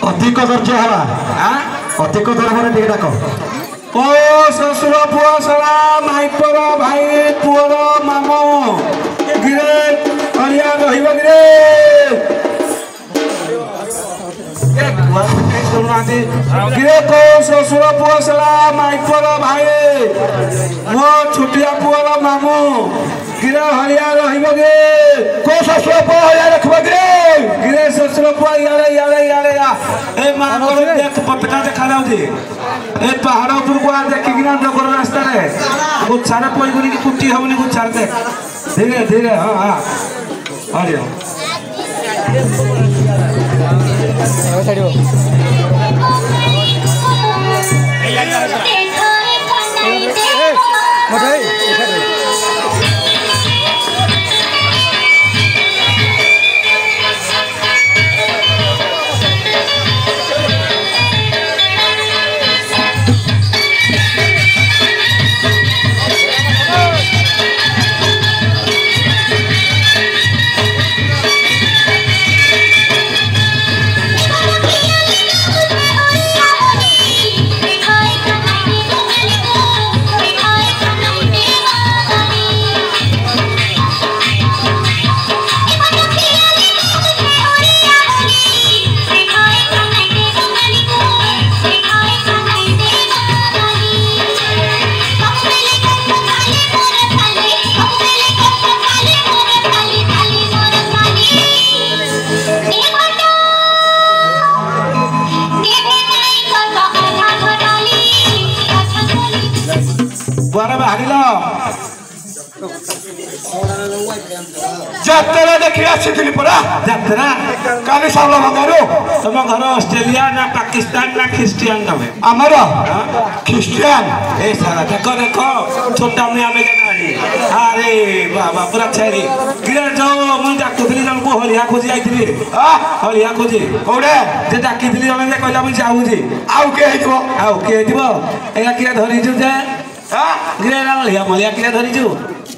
अधिक धैर्य हला हां अधिक दरबार टिके डाक ओ ससुर पुआ सला माइपर भाई पुअर मामो गिरे हरिया रहिब गिरे गिरे को ससुर पुआ सला माइपर भाई मो छुटिया पुअर मामो गिरे हरिया रहिब गिरे को ससुर पुआ हरिया रखब गिरे गिरे ससुर पुआ याले याले याले ए मां को देख पटका देखा जाउजी ए पहाड़ ऊपर को आ देखिना जबर रास्ता रे गुच्छारे पई गुनी की कुटी हमनी गुच्छार दे धीरे धीरे हां हां हरिया छाड़ियो बुआरे बाहरी लो जात्रा देखि आसीथिली परा जात्रा काली सावला भंगारो तुम घर ऑस्ट्रेलिया ना पाकिस्तान ना ख्रिस्टियन तमे आमर ख्रिस्टियन ए साला देखो देखो छोटा में आमे गाड़ी अरे बाबा पूरा छेरी गिरे जाओ मुई डाकुथली जन को हलिया खोजी आइथिली हलिया खोजी कोडे जे डाकिथली जन जे कहला मुई जाऊजी आउ के हेतबो एया किया धरी छु जे गिरे हलिया मलिया किया धरी छु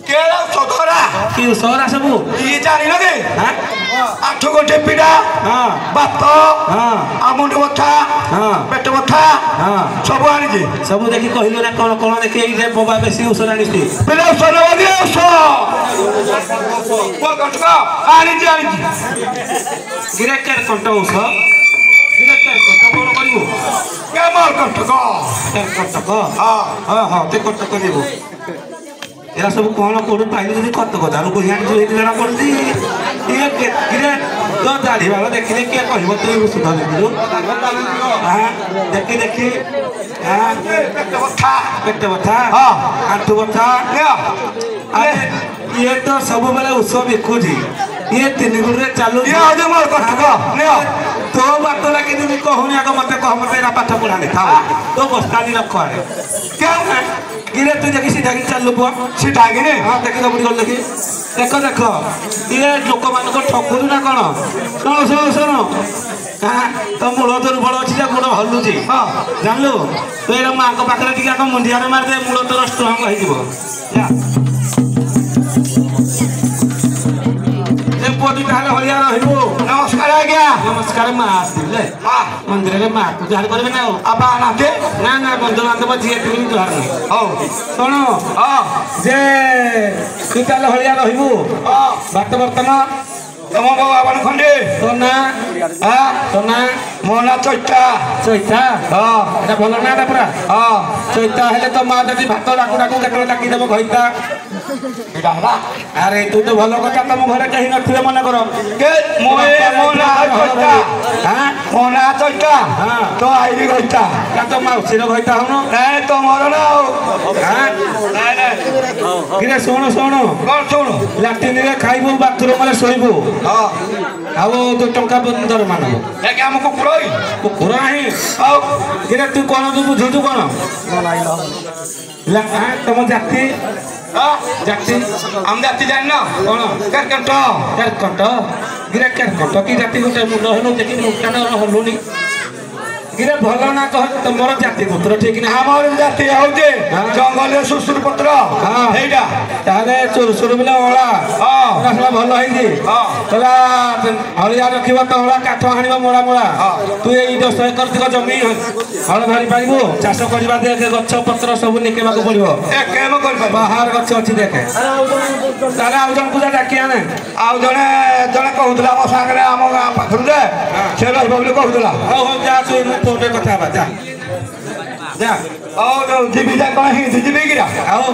केला सदरा कि सोरा सबु ई जानि लगे हां आठ गोटे पीड़ा हां बात हां आमुंड बथा हां पेट बथा हां सब आनि जे सब देखि कहिलो ना कोन कोन देखि ए जे बाबा बेसी उसरा निस्ती बिना सरवादी ओसो को कटका आनि जे गिरे कर कंट उस गिरे कर कंट कोन करिवो के मार कटका कर कंट हां हां हां ते कंट करिवो एरा सब कोन कोड पाइले जदी कत कथा रो कोहिया जो हेति जणा पड़ती ये के गिरे तो दाढ़ी वाला देखि के कहबो तू सुधा देखिलो हां देखि देखि हां पेट बथा हां आंठू बथा अरे ये तो सब बेले उत्सव देखुजी ये तीन गुण रे चालू ये आजे मार कटका ने तो बात लगे तुम कहूनी आगे मत कह मत एरा पाठ पढ़ा दे था तो बस्तानी रख रे क्या गिरे तू देखि सीधा कि चालू बुआ सीधा कि ने हां देखि तो बुढ़ी गल देखि देखो देखो ये लोक मान को ठकुरु ना कोन सुनो सुनो सुनो हां तो मूल दुर्बल अछि जे गुण हल्लुची हां जानलु तो एरा मां को पाखरे टिका को मुंडिया रे मार दे मूल तो स्ट्रांग होई जीवो जा पोती ताले हलिया रहिबो नमस्कार आज्ञा नमस्कार मां आसिले हां मंदिर रे मां पूजा करबे ना आबा नाते ना ना बंधु बांधव जिए तुम द्वार नहीं हो सुनो हां जे तू ताले हलिया रहिबो हां बात वर्तमान तम बाबा बन खंडे सोना हां सोना मोना चोटा चैता हां एटा भलो ना पुरा हां चैता हेले तो मां दादी भात डाकू डाकू केतले डाकी देबो घइता एटा हला अरे तू तो भलो कथा तम घरे कहि नथिले मन करो के मोए मोना चोटा हां मोना चोटा हां तो आइली गइता का तो माउसी रो घइता होनो नहीं तो मरो ना हां नहीं नहीं गिरे सुनो सुनो कौन सुनो लाट्रिन रे खाइबो बाथरूम रे सोइबो हां आओ तो टंका बंदर मानबो ए के हमको कुकुरई कुकुर नाही आओ गिरे तू कोन तू बुझु तू कोन ला तुम जाति हां जाति हम जाति जान ना कोन करकट गिरे करकट की जाति गोटे मुंड हलो देखि मुंडा न हलुनी गिरे भलो ना कह तुमर जाति पुत्र ठीक ना আমার জাতি হচ্ছে জঙ্গলে সুসুর পত্র এইটা তাহলে চুরসুর বলে অলা ওরা ভাল হইছি তাহলে হলিয়া রখিব তো অলা কাঠ আনিব মোড়া মোড়া তুই এই 10 একর দিক জমি হল ধরি পারিবু চাষ করিবা দেখে গছ পত্র সবু নিকেবাকু পড়িব কেম করবা বাহার গছ ଅଛି দেখে তাহলে ଆଉ ଜଣକୁ ଯା ଡାକି ଆନେ ଆଉ ଜଣେ ଜଣେ କହୁଥିଲା ଆମ ସାଙ୍ଗରେ ଆମ ଗାଁ ପାଖରୁ ଯେ ସେ ରହିବ ବୋଲି କହୁଥିଲା ହଉ ହଉ ଯା ତୁ ଫୋନରେ କଥା ହେବା ଯା ଯା ଆଉ ଯିବି ଯା କଣ ହିନ୍ଦୀ ଯିବି କିରା ଆଉ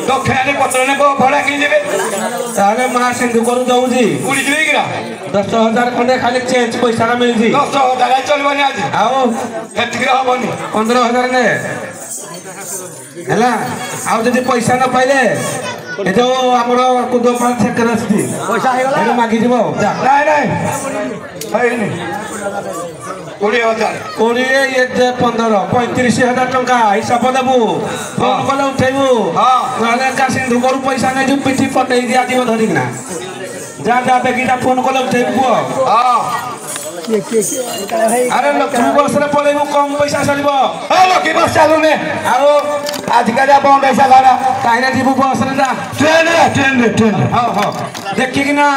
ଦକ୍ଷିଣରେ ପତ୍ର ନେବ ଭଡ଼ା କିଣି ଯିବେ ତାହେଲେ ମା ସିନ୍ଧୁ କରୁ ଦଉଛି ଉଡ଼ି ଯିବି କିରା 10,000 ଖଣ୍ଡେ ଖାଲି ଚେଞ୍ଜ ପଇସା ମିଳୁଛି 10,000 ଚଳିବନି ଆଜି ଆଉ ଏତିକିରେ ହବନି 15,000 ନେ ହେଲା ଆଉ ଯଦି ପଇସା ନ ପାଇଲେ ଏ ଯୋଉ ଆମର କୁଦପାଳ ଛେକରେ ଅଛି ପଇସା ହେଇଗଲା ମାଗିଯିବ ଯା ନାଇଁ ନାଇଁ ହେଇନି 20,000 20 15 35,000 ଟଙ୍କା ହିସାବ ଦେବୁ ଫୋନ କଲେ ଉଠେଇବୁ ନହେଲେ ଏକା ସିନ୍ଧୁ କରୁ ପଇସା ନେଇଯିବୁ ପିଠି ପଟେଇ ଦିଆଯିବ ଧରିକିନା ଯା ଯା ବେଗିଟା ଫୋନ କଲେ ଉଠେଇବୁ କୁହ আরে লক্ষ্মী বসরে পড়াইবু কম পয়সা চলিব লক্ষ্মী বস চালুনে আৰু আজিকালি বন্ধ হয়েছে গাড়া কাহিনা দিব বসরে যা ট্রেন হও হও দেখি কিনা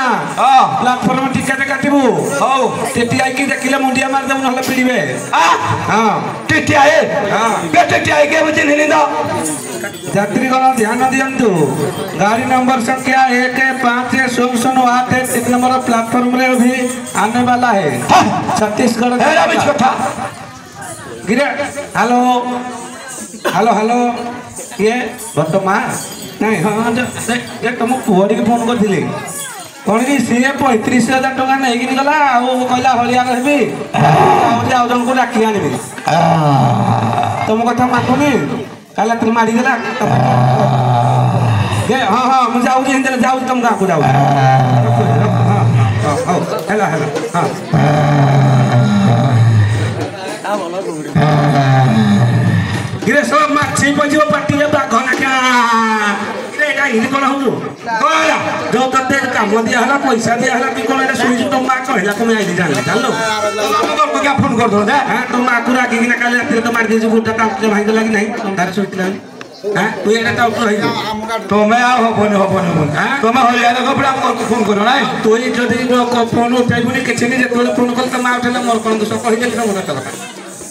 প্ল্যাটফর্ম টিকেট কাটিবু হও তেতি আইকি দেখিলে মুন্ডিয়া মার দেবু নহলে পিড়িবে হ্যাঁ টিটি আয়ে টিটি আয়ে কে বুঝি নিলি না যাত্রীগণ ধ্যান দিয়ন্তু গাড়ি नंबर संख्या 15008 1 नंबर प्लेटफॉर्म रे अभी आने वाला है छत्तीसगढ़ गिरे हेलो हेलो हेलो ये वर्तमान नहीं हाँ जे तुम पुअरी के फोन करथिले कौन कि सी 35,000 टका नहीं कि गला आ कहला हलिया रहबी आ जन को डाकी आनिबी तुम कथा मानुनी काला तुम मारी गला हाँ हाँ मुझे जाऊ हिंदे जाऊ तुम गाँव को जाऊ हेलो हेलो हाँ गिरे सब माछी पजिव पार्टी रे बाघ नाका रे एटा हिंदी कोन होउ कोला जो तते काम दिया हला पैसा दिया हला कि कोन एटा सुइज तो मा कहला तुम आइली जानले जानलो तुम को क्या फोन कर दो दे हां तुम आकु रागी किना काले रात तो मार दे जो गुटा काम भाई तो लगी नहीं तुम धार सोचला हां तू एटा तो रही तुम्हें आ होबने हां तुम्हें हलिया को बड़ा फोन करो ना तू जदी फोन उठाइबुनी किछ नहीं जे तोले फोन कर त मा उठले मोर कोन दोष कहि दे सब कथा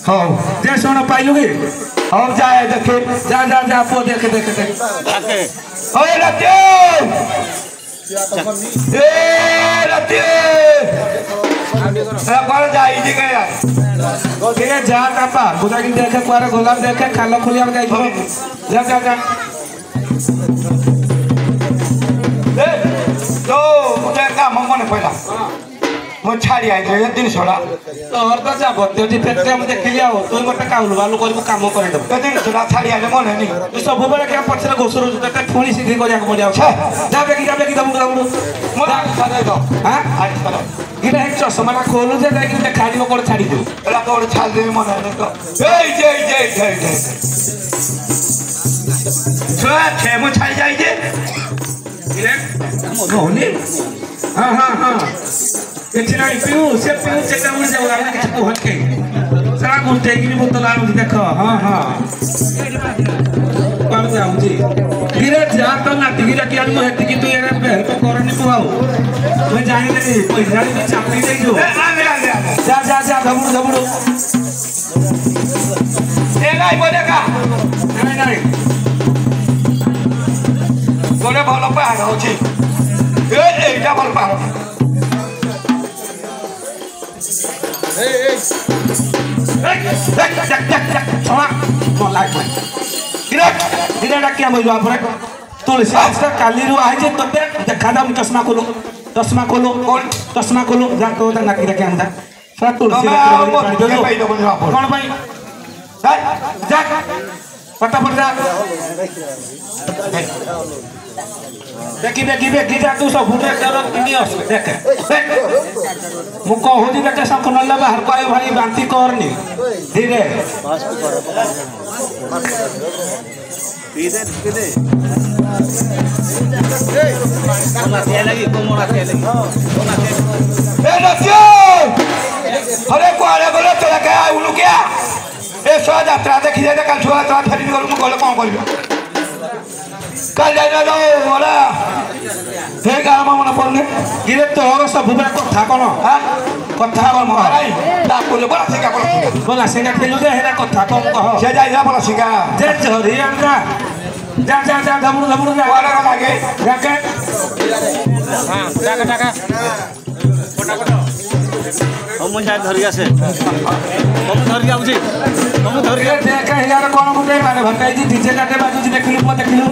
हां जे सोना पाइलु के हम जाए देखे जा जा जा पो देखे देखे ओए रत्यो ए रत्यो ए पर जाई जी के यार के जा कापा बुदा की देखे कुआरे गोलाम देखे खालो खुलिया में जाई जा जा जा ए तो मुझे काम मन पड़ा मो छाड़ी आई जे दिन छोड़ा तोहर तो जा बत्ते जी फेटे हम देख लिया हो तू गोटे काउल बालू करबो काम करे दब दिन छोड़ा छाड़ी आई मन नहीं तू सब बेले के पछरे गोसरो तते फुणी सीधी करिया के पड़िया जा बेगी दम मोरा छाड़े दो हां आज चलो गिरा एक चश्मा खोलू जे जाई के खाड़ी कोड़ छाड़ी दो एला कोड़ छाड़ दे मन नहीं तो जय छोड़ा छे मो छाड़ी जाई जे गिरे मोहनी हां हां हां कितना पीऊ से चेका उड़ जाऊ आने के को हट के सारा गुंटे की बोतल आ देखो हां हां पर जाऊ जी गिरे जा तो ना टिगिरा कि आलू है टिकी तू एरे बहन को करनी को आऊ मैं जाने दे पैसा भी चापी दे जो जा जा जा घबड़ू ए नहीं बोले का नहीं गोले भलो पहाड़ होची एटा भलो पहाड़ क्या बोलो आप तुलसी काली आई ते देखा दाम चश्मा खोलो जा तो नाकी रखे हम तुलसी कौन भाई जा फटाफट जा देखी जा तू सब देख मु कहूँ बेटे सब बाहर को भाई बांती करनी धीरे अरे कुआरे बोलो चला गया उलू क्या देश यात्रा देखी जाए कल छुआ यात्रा फेरी गलु मु गले कौन कर कल जाइला जाओ वाला हे गाम मन पड़ने किरे तोर सब बेला कथा कोन हां कथा कोन माराई डाको ले बड़ा सिंगा पड़ बोला सिंगा खेलु जे हेरा कथा कोन कह से जाइला बड़ा सिंगा जे झरी आंदा जा जा जा धमुर जा वाला लागे जाके हां टाका हम जा धरि आसे हम धरि आउछी हम धरि देख यार कोन मुंडे माने भटाई जी डीजे काटे बाजू जी देखलु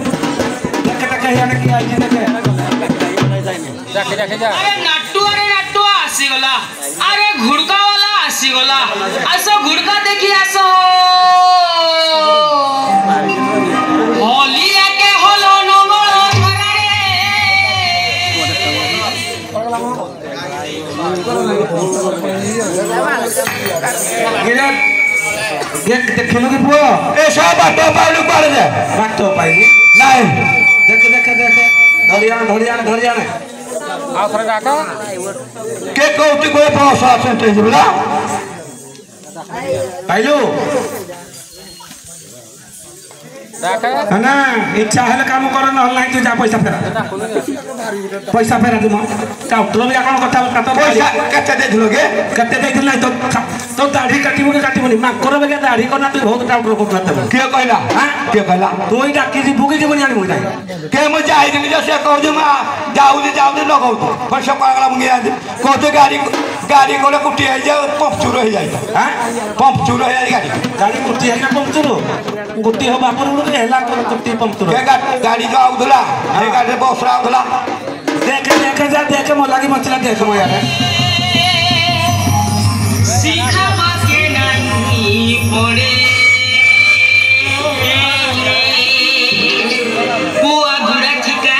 देख यार की आई जी देखे जाके जा अरे नाट्टू आसी गला अरे घुड़का वाला आसी गला आसो घुड़का देखी आसो होली के होलो नंगल गिरे देख देखलु की पुओ ए सब बाटो पाउलु पड़ दे बाटो पाइली नहीं देख धरियान आखर जाका के कौती कोई पासा सेंटे जिबला पाइलु जाका ना इच्छा है काम कर न नहीं तू जा पैसा फेरा तुम काउंटर भी कौन कथा तो पैसा कते दे दिलोगे कते दे नहीं तो दाढ़ी काटिबो के काटिबो नहीं माकर बेगे दाढ़ी करना तू बहुत काउंटर को करते के कहला हां के कहला तू ही डाकी जी बुकी जीवन जानी मुई के मु जाई दिन जैसे कहू जे मा जाऊ लगाऊ तो पैसा पागला मुंगे आज कहते गाड़ी कोले कुटी है जे पंप चूर हो जाई हां पंप चूर हो जाई गाड़ी कुटी है ना पंचर गुटी हो बापर उड़ के हेला कुटी पंचर के गाड़ी जो आउदला ए गाड़ी बस आउदला देख मो लागी मचला देख मो यार सीखा के नहीं पड़े बुआ गुड़ा ठिका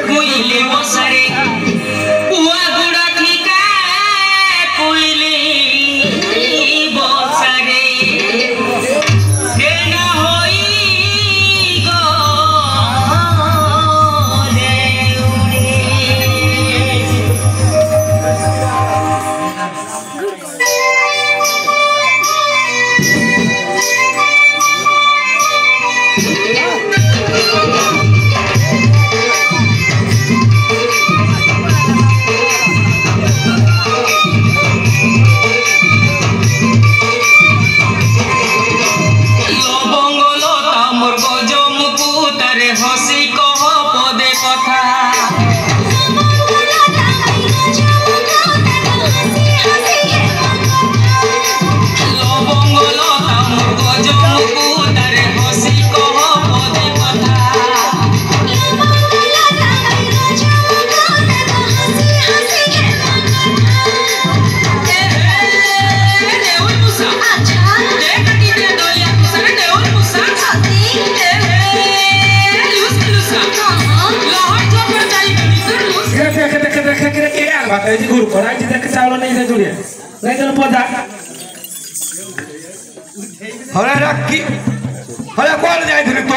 कोइले बसरे बुआ गुड़ा ठिका कोइले बसरे देना होई गो जी गुरु कोराई जी देख चावल नहीं दे जुड़िए नहीं चलो पौधा हरे रखी हरे कौन जाई थी तो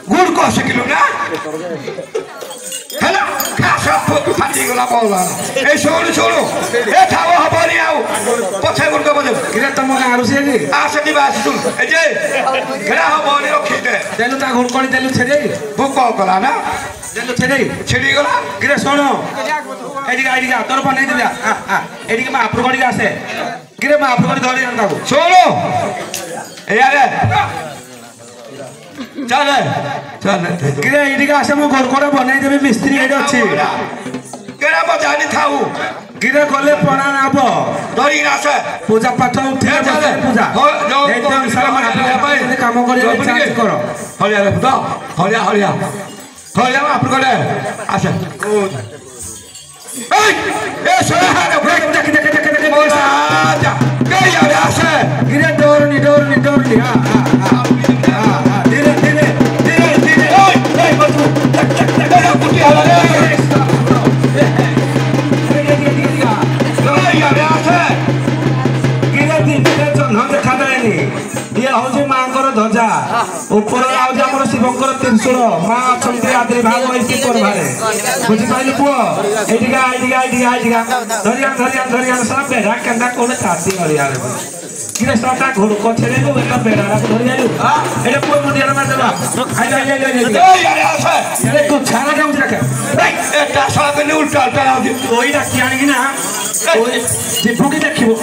गुड़ को सिकलु ना हेलो खासा फाटी गला बोला ए छोड़ो ए थाओ हबनी आउ पछे गुड़ को बजे किरे तुम गारू से जी आसे दिवास सुन ए जे घेरा हबनी रखी दे देलु ता गुड़ कोणी देलु छेदे भूख कला ना देलु छेदे छिड़ी गला किरे सुनो एडिका तोर बनै दिबा हां एडिका मा आपरो गडी आसे किरे मा आपरो गडी धरि आंदा को छोड़ो ए यारे चल किरे एडिका आसे मो घर कोडा बनै देबे मिस्त्री एडे अछि केरा बजानी थाऊ किरे गले पणा नाबो धरि आसे पूजा पाठ उठे पूजा जो एकदम सारा मा काम करि चार्ज करो हलिया रे पुता हलिया आपरो गले आसे ए सोहा रे देख मोला जा के यार आसे गिरे डोरनी हां धीरे ओए बतू तक कुटी हाला रे यार आसे गिरे धीरे जन्ह देखा जाएनी ये हौजी मांकर ध्वजा ऊपर आउ जे हमर शिवंकर त्रिशूल मां अछंती आद्री भाग वैसी पर भारे बुझि पाइलु पुओ एडिगा धरिया सब बेरा कंदा कोन छाती हरिया रे किरे साटा घोड़ को छेड़े दो एक बेड़ा को धर जायो एटा कोई मुंडिया मार देबा आई जा यार आसे ये को छाना के उठा के ए टासला के उल्टा उल्टा आउ ओई डाकी आनी कि ना ओई दीपू की देखिबो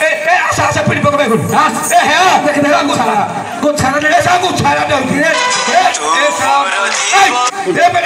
ए आसा आसा पिड़ी पकबे को ए हे देख देख को छाना दे ए सा को छाना दे ए साला ए